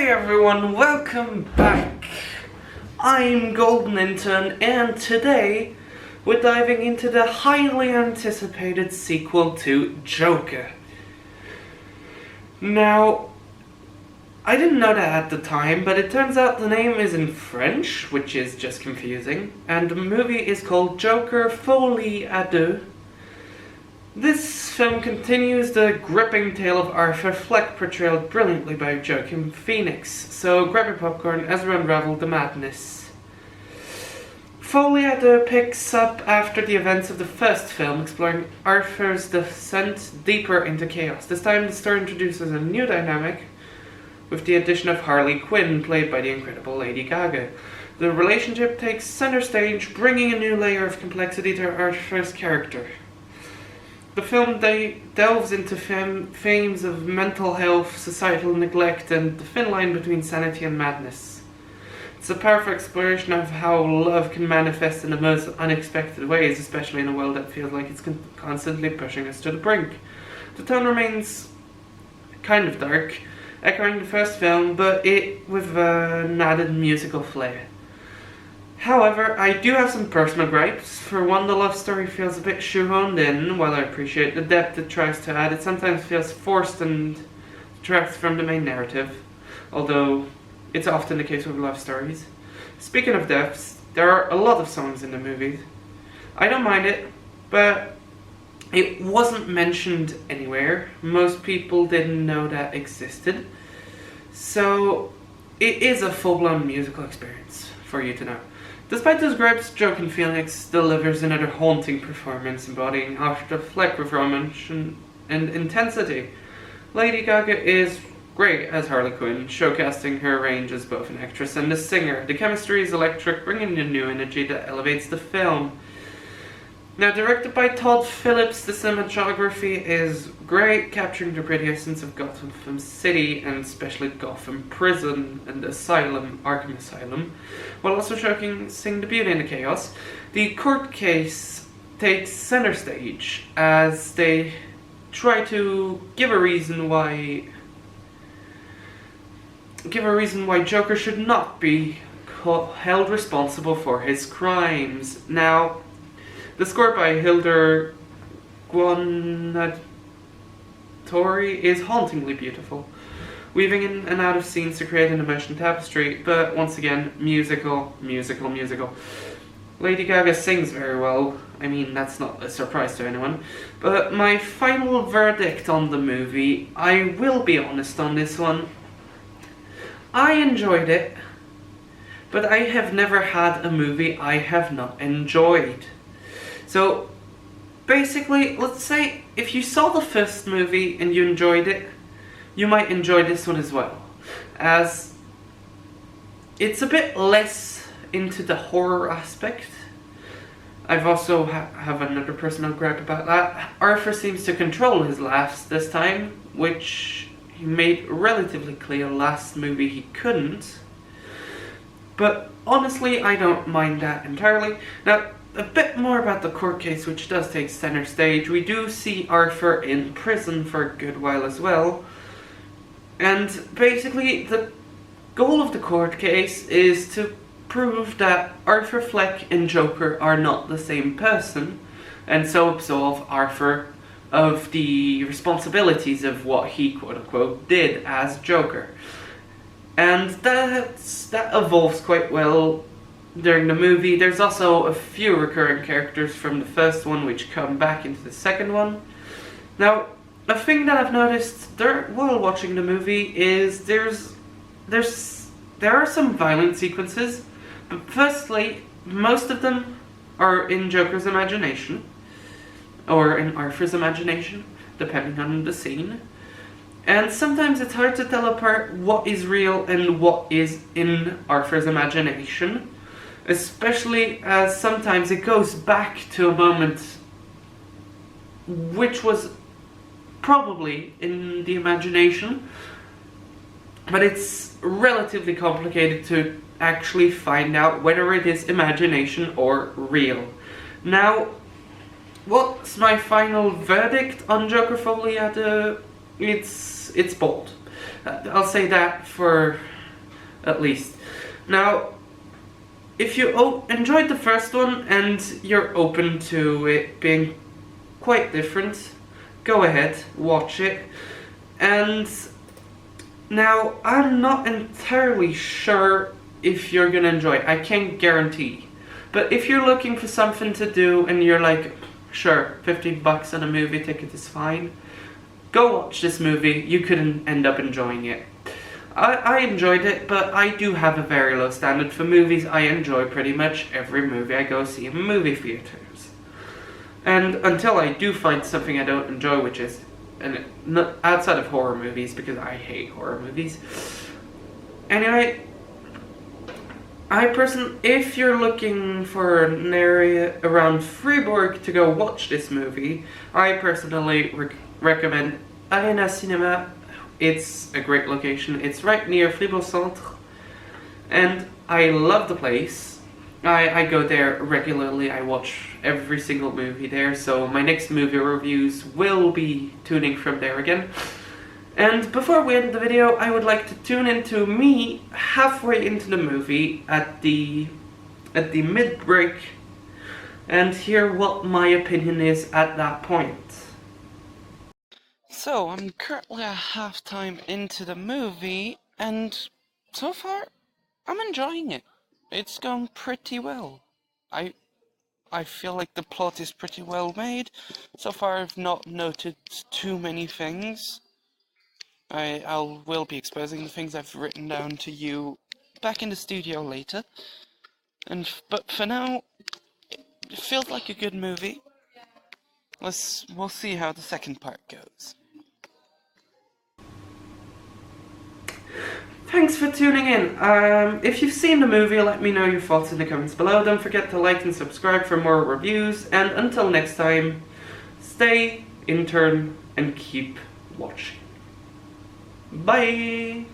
Hey everyone, welcome back. I'm Golden Intern, and today we're diving into the highly anticipated sequel to Joker. Now, I didn't know that at the time, but it turns out the name is in French, which is just confusing, and the movie is called Joker Folie deux. This film continues the gripping tale of Arthur Fleck, portrayed brilliantly by Joaquin Phoenix. So grab your popcorn as we unravel the madness. Folie deux picks up after the events of the first film, exploring Arthur's descent deeper into chaos. This time the story introduces a new dynamic with the addition of Harley Quinn, played by the incredible Lady Gaga. The relationship takes center stage, bringing a new layer of complexity to Arthur's character. The film delves into themes of mental health, societal neglect, and the thin line between sanity and madness. It's a powerful exploration of how love can manifest in the most unexpected ways, especially in a world that feels like it's constantly pushing us to the brink. The tone remains kind of dark, echoing the first film, but it with an added musical flair. However, I do have some personal gripes. For one, the love story feels a bit shoehorned in. While I appreciate the depth it tries to add, it sometimes feels forced and detracts from the main narrative, although it's often the case with love stories. Speaking of depths, there are a lot of songs in the movie. I don't mind it, but it wasn't mentioned anywhere. Most people didn't know that existed. So it is a full-blown musical experience for you to know. Despite those gripes, Joaquin Phoenix delivers another haunting performance embodying Arthur Fleck with romance and intensity. Lady Gaga is great as Harley Quinn, showcasing her range as both an actress and a singer. The chemistry is electric, bringing a new energy that elevates the film. Now, directed by Todd Phillips, the cinematography is great, capturing the gritty essence of Gotham City, and especially Gotham Prison and Arkham Asylum, while also showcasing the beauty and the chaos. The court case takes center stage as they try to give a reason why Joker should not be held responsible for his crimes. Now, the score by Hildur Guðnadóttir is hauntingly beautiful, weaving in and out of scenes to create an emotion tapestry, but once again, musical. Lady Gaga sings very well. I mean, that's not a surprise to anyone. But my final verdict on the movie, I will be honest on this one. I enjoyed it, but I have never had a movie I have not enjoyed. So, basically, let's say if you saw the first movie and you enjoyed it, you might enjoy this one as well, as it's a bit less into the horror aspect. I've also have another personal gripe about that. Arthur seems to control his laughs this time, which he made relatively clear last movie he couldn't. But honestly, I don't mind that entirely. Now, a bit more about the court case, which does take center stage. We do see Arthur in prison for a good while as well. And basically, the goal of the court case is to prove that Arthur Fleck and Joker are not the same person, and so absolve Arthur of the responsibilities of what he quote-unquote did as Joker. And that evolves quite well during the movie. There's also a few recurring characters from the first one which come back into the second one. Now, a thing that I've noticed while watching the movie is there are some violent sequences, but firstly, most of them are in Joker's imagination, or in Arthur's imagination, depending on the scene. And sometimes it's hard to tell apart what is real and what is in Arthur's imagination. Especially as sometimes it goes back to a moment which was probably in the imagination, but it's relatively complicated to actually find out whether it is imagination or real. Now, what's my final verdict on Joker Folie? It's bold. I'll say that for at least. Now, if you enjoyed the first one and you're open to it being quite different, go ahead, watch it. And now, I'm not entirely sure if you're gonna enjoy it. I can't guarantee. But if you're looking for something to do and you're like, sure, $15 on a movie ticket is fine, go watch this movie. You could end up enjoying it. I enjoyed it, but I do have a very low standard for movies. I enjoy pretty much every movie I go see in movie theaters. And until I do find something I don't enjoy, which is outside of horror movies, because I hate horror movies. Anyway, if you're looking for an area around Fribourg to go watch this movie, I personally recommend Arena Cinema. It's a great location. It's right near Fribourg Centre, and I love the place. I go there regularly. I watch every single movie there, so my next movie reviews will be tuning from there again. And before we end the video, I would like to tune into me halfway into the movie at the mid-break and hear what my opinion is at that point. So, I'm currently at halftime into the movie, and so far, I'm enjoying it. It's gone pretty well. I feel like the plot is pretty well made. So far I've not noted too many things. I will be exposing the things I've written down to you back in the studio later. But for now, it feels like a good movie. We'll see how the second part goes. Thanks for tuning in. If you've seen the movie, let me know your thoughts in the comments below. Don't forget to like and subscribe for more reviews. And until next time, stay intern and keep watching. Bye!